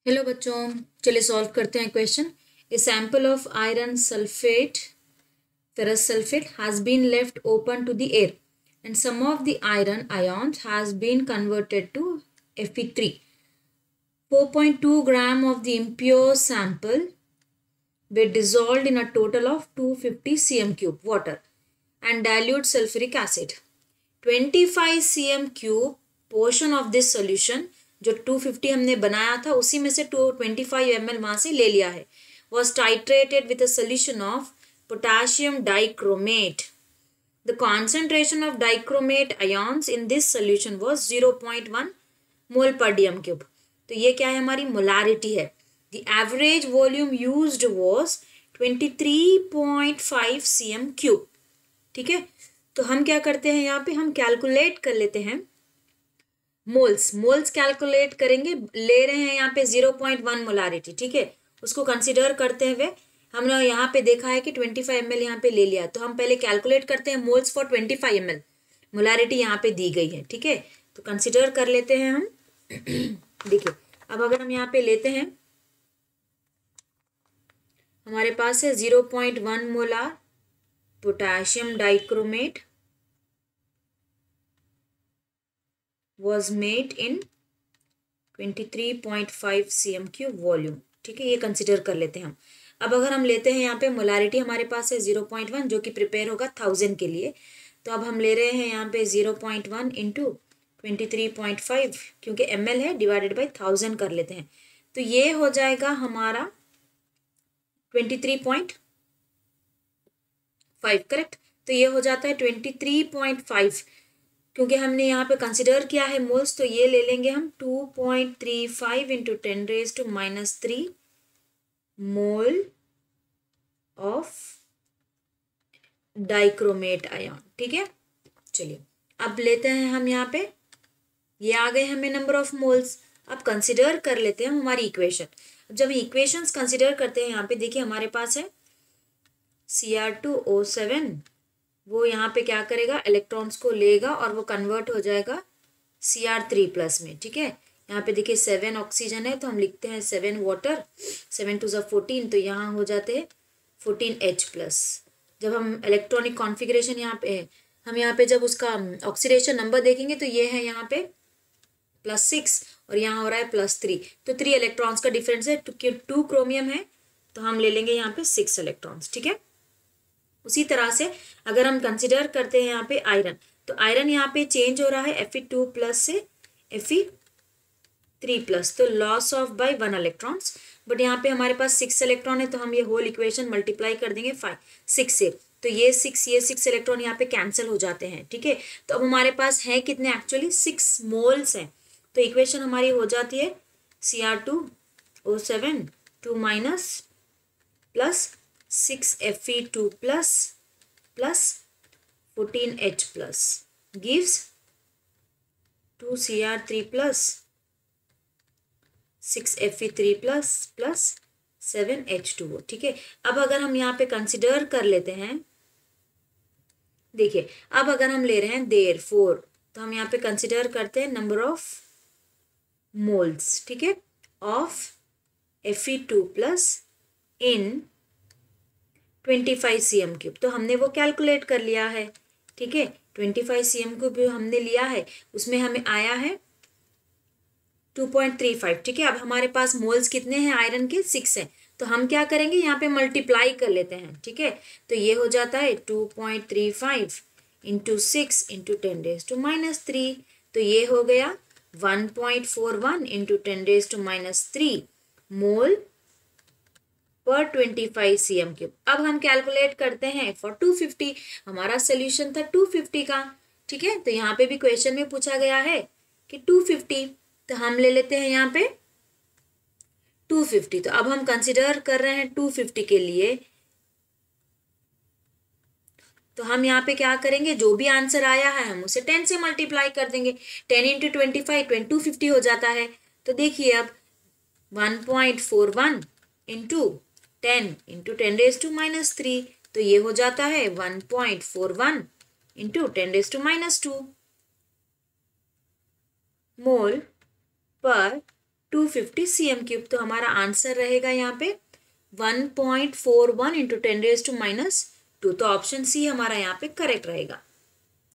Hello बच्चों, चलिए solve करते हैं question. A sample of iron sulphate ferrous sulfate has been left open to the air and some of the iron ions has been converted to Fe3. 4.2 gram of the impure sample were dissolved in a total of 250 cm cube water and dilute sulfuric acid. 25 cm cube portion of this solution जो 250 हमने बनाया था उसी में से 25 ml वहां से ले लिया है, was titrated with a solution of potassium dichromate. The concentration of dichromate ions in this solution was 0.1 mole per dm cube. तो ये क्या है, हमारी मोलारिटी है. The average volume used was 23.5 cm cube. ठीक है, तो हम क्या करते हैं, यहाँ पे हम कैलकुलेट कर लेते हैं मोल्स कैलकुलेट करेंगे. ले रहे हैं यहाँ पे 0.1 मोलारिटी. ठीक है, उसको कंसिडर करते हुए हमने यहाँ पे देखा है कि 25 ml यहाँ पे ले लिया, तो हम पहले कैलकुलेट करते हैं मोल्स फॉर 25 ml. मोलारिटी यहाँ पे दी गई है. ठीक है, तो कंसिडर कर लेते हैं हम. देखिए, अब अगर हम यहाँ पे लेते हैं, हमारे पास है 0.1 molar potassium dichromate was made in 23.5 cm cube volume. ठीक है, ये कंसिडर कर लेते हैं हम. अब अगर हम लेते हैं यहाँ पे मोलारिटी हमारे पास है 0.1 जो कि प्रिपेयर होगा 1000 के लिए. तो अब हम ले रहे हैं यहाँ पे 0.1 इंटू 23.5 क्योंकि ml है डिवाइडेड बाई 1000 कर लेते हैं. तो ये हो जाएगा हमारा 23.5. करेक्ट, तो ये हो जाता है 23.5 क्योंकि हमने यहाँ पे कंसिडर किया है मोल्स. तो ये ले लेंगे हम 2.35 into 10⁻³ mole of dichromate ion. ठीक है, चलिए अब लेते हैं हम यहाँ पे, ये आ गए हमें नंबर ऑफ मोल्स. अब कंसिडर कर लेते हैं हमारी इक्वेशन. जब इक्वेशंस कंसिडर करते हैं यहाँ पे देखिए हमारे पास है Cr2O7. वो यहाँ पे क्या करेगा, इलेक्ट्रॉन्स को लेगा और वो कन्वर्ट हो जाएगा Cr3+ में. ठीक है, यहाँ पे देखिए 7 ऑक्सीजन है तो हम लिखते हैं 7 वाटर, 7 2 14, तो यहाँ हो जाते हैं 14H+. जब हम इलेक्ट्रॉनिक कॉन्फ़िगरेशन यहाँ पे हम यहाँ पे जब उसका ऑक्सीडेशन नंबर देखेंगे तो ये है यहाँ पे +6 और यहाँ हो रहा है +3. तो 3 इलेक्ट्रॉन्स का डिफरेंस है. 2 क्रोमियम है तो हम ले लेंगे यहाँ पे 6 इलेक्ट्रॉन्स. ठीक है, उसी तरह से अगर हम कंसिडर करते हैं यहाँ पे आयरन, तो आयरन यहाँ पे चेंज हो रहा है Fe2+ से Fe3+, तो loss of by 1 electrons. But यहाँ पे हमारे पास 6 इलेक्ट्रॉन है तो हम ये होल इक्वेशन मल्टीप्लाई कर देंगे 6 से, तो ये 6 इलेक्ट्रॉन यहाँ पे कैंसिल हो जाते हैं. ठीक है, तो अब हमारे पास है कितने, एक्चुअली 6 मोल्स हैं. तो इक्वेशन हमारी हो जाती है Cr2O7 2- plus 6Fe2+ plus 14H+ gives 2Cr3+ 6Fe3+ plus 7H2O. ठीक है, अब अगर हम यहाँ पे कंसिडर कर लेते हैं, देखिए अब अगर हम ले रहे हैं therefore, तो हम यहाँ पे कंसिडर करते हैं नंबर ऑफ मोल्स. ठीक है, of Fe2+ in 25 cm cube. तो हमने वो कैलकुलेट कर लिया है. ठीक है, 25 cm क्यूब हमने लिया है, उसमें हमें आया है 2.35. ठीक है, अब हमारे पास मोल्स कितने हैं आयरन के, 6 हैं. तो हम क्या करेंगे, यहाँ पे मल्टीप्लाई कर लेते हैं. ठीक है, तो ये हो जाता है 2.35 इंटू 6 इंटू 10⁻³ तो ये हो गया 1.41 इंटू 10⁻³ मोल पर 25 cm क्यूब. अब हम कैलकुलेट करते हैं फॉर 250. हमारा सोल्यूशन था 250 का. ठीक है, तो यहाँ पे भी क्वेश्चन में पूछा गया है कि 250, तो हम ले लेते हैं यहाँ पे 250. तो अब हम कंसिडर कर रहे हैं 250 के लिए, तो हम यहाँ पे क्या करेंगे, जो भी आंसर आया है हम उसे 10 से मल्टीप्लाई कर देंगे. 10 इंटू 25 250 हो जाता है. तो देखिए अब 1.41 इंटू 10 इंटू 10⁻³ तो ये हो जाता है 1.41 इंटू 10⁻² मोल पर 250 cm3। तो हमारा आंसर रहेगा यहाँ पे 1.41 इंटू 10⁻⁻²। तो ऑप्शन सी हमारा यहाँ पे करेक्ट रहेगा।